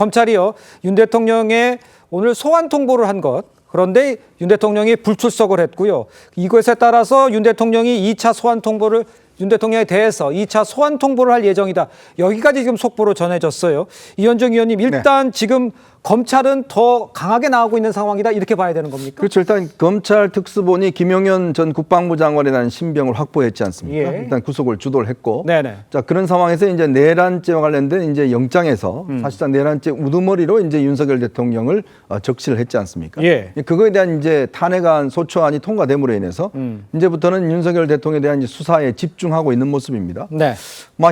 검찰이요, 윤 대통령의 오늘 소환 통보를 한 것, 그런데 윤 대통령이 불출석을 했고요. 이것에 따라서 윤 대통령이 2차 소환 통보를 윤 대통령에 대해서 2차 소환 통보를 할 예정이다. 여기까지 지금 속보로 전해졌어요. 이현정 의원님, 일단 지금 검찰은 더 강하게 나오고 있는 상황이다, 이렇게 봐야 되는 겁니까? 그렇죠. 일단 검찰 특수본이 김용현 전 국방부 장관에 대한 신병을 확보했지 않습니까? 일단 구속을 주도를 했고, 자 그런 상황에서 이제 내란죄와 관련된 이제 영장에서 사실상 내란죄 우두머리로 이제 윤석열 대통령을 적시를 했지 않습니까? 그거에 대한 이제 탄핵안 소추안이 통과됨으로 인해서 이제부터는 윤석열 대통령에 대한 이제 수사에 집중하고 있는 모습입니다.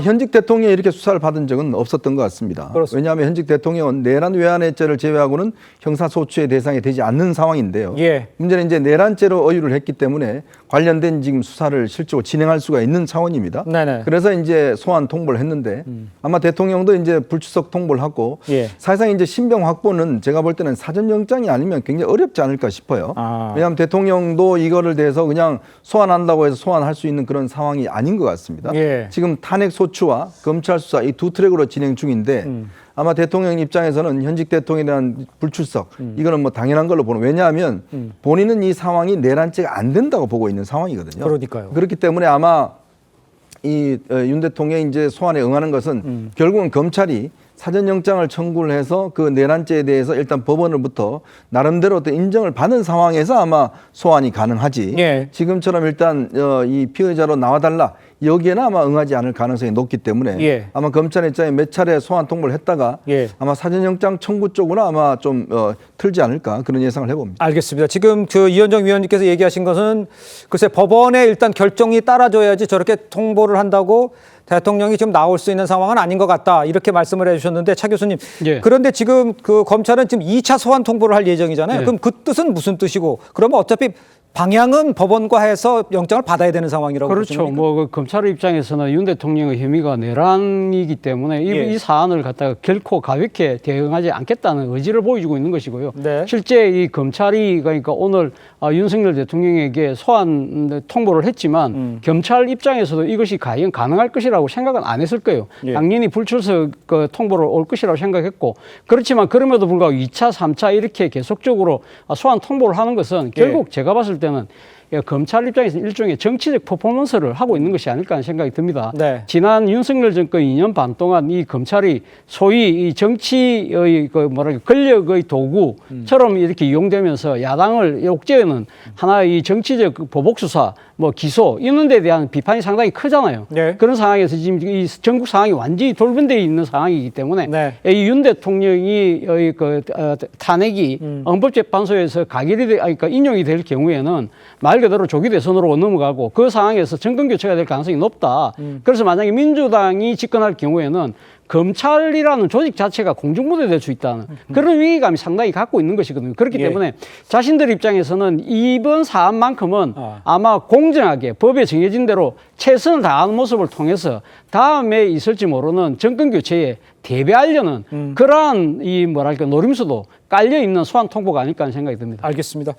현직 대통령이 이렇게 수사를 받은 적은 없었던 것 같습니다. 그렇습니다. 왜냐하면 현직 대통령은 내란 외환해죄를 제외하고는 형사소추의 대상이 되지 않는 상황인데요. 문제는 이제 내란죄로 의유를 했기 때문에 관련된 지금 수사를 실제로 진행할 수가 있는 차원입니다. 그래서 이제 소환 통보를 했는데 아마 대통령도 이제 불출석 통보를 하고 사실상 이제 신병 확보는 제가 볼 때는 사전영장이 아니면 굉장히 어렵지 않을까 싶어요. 왜냐하면 대통령도 이거를 대해서 그냥 소환한다고 해서 소환할 수 있는 그런 상황이 아닌 것 같습니다. 지금 탄핵 소추와 검찰 수사 이 두 트랙으로 진행 중인데 아마 대통령 입장에서는 현직 대통령에 대한 불출석 이거는 뭐 당연한 걸로 보는, 왜냐하면 본인은 이 상황이 내란죄가 안 된다고 보고 있는 상황이거든요. 그러니까요. 그렇기 때문에 아마 이 윤 대통령이 이제 소환에 응하는 것은 결국은 검찰이 사전영장을 청구를 해서 그 내란죄에 대해서 일단 법원으로부터 나름대로 어떤 인정을 받은 상황에서 아마 소환이 가능하지, 지금처럼 일단 이 피의자로 나와달라 여기에는 아마 응하지 않을 가능성이 높기 때문에 아마 검찰 입장에 몇 차례 소환 통보를 했다가 아마 사전영장 청구 쪽으로 아마 좀 틀지 않을까, 그런 예상을 해봅니다. 알겠습니다. 지금 그 이현정 위원님께서 얘기하신 것은 글쎄 법원의 일단 결정이 따라줘야지 저렇게 통보를 한다고 대통령이 지금 나올 수 있는 상황은 아닌 것 같다, 이렇게 말씀을 해주셨는데, 차 교수님, 그런데 지금 그 검찰은 지금 2차 소환 통보를 할 예정이잖아요. 그럼 그 뜻은 무슨 뜻이고, 그러면 어차피 방향은 법원과 해서 영장을 받아야 되는 상황이라고 그렇죠. 보십니까? 뭐 검찰 입장에서는 윤 대통령의 혐의가 내란이기 때문에 이 사안을 갖다가 결코 가볍게 대응하지 않겠다는 의지를 보여주고 있는 것이고요. 실제 이 검찰이 그러니까 오늘 윤석열 대통령에게 소환 통보를 했지만 검찰 입장에서도 이것이 과연 가능할 것이라고 생각은 안 했을 거예요. 당연히 불출석 통보를 올 것이라고 생각했고, 그렇지만 그럼에도 불구하고 2차, 3차 이렇게 계속적으로 소환 통보를 하는 것은 결국 제가 봤을 때는 검찰 입장에서 일종의 정치적 퍼포먼스를 하고 있는 것이 아닐까 하는 생각이 듭니다. 지난 윤석열 정권 2년 반 동안 이 검찰이 소위 이 정치의 권력의 도구처럼 이렇게 이용되면서 야당을 옥죄는 하나의 이 정치적 보복 수사, 뭐 기소 이런 데 대한 비판이 상당히 크잖아요. 그런 상황에서 지금 이 전국 상황이 완전히 돌변되어 있는 상황이기 때문에 이 윤 대통령이 탄핵이 헌법재판소에서 그러니까 인용이 될 경우에는 말 그대로 조기 대선으로 넘어가고 그 상황에서 정권 교체가 될 가능성이 높다. 그래서 만약에 민주당이 집권할 경우에는 검찰이라는 조직 자체가 공중부대 될 수 있다는 그런 위기감이 상당히 갖고 있는 것이거든요. 그렇기 때문에 자신들 입장에서는 이번 사안만큼은 아마 공정하게 법에 정해진 대로 최선을 다하는 모습을 통해서 다음에 있을지 모르는 정권 교체에 대비하려는 그러한 이 노림수도 깔려 있는 소환 통보가 아닐까 하는 생각이 듭니다. 알겠습니다.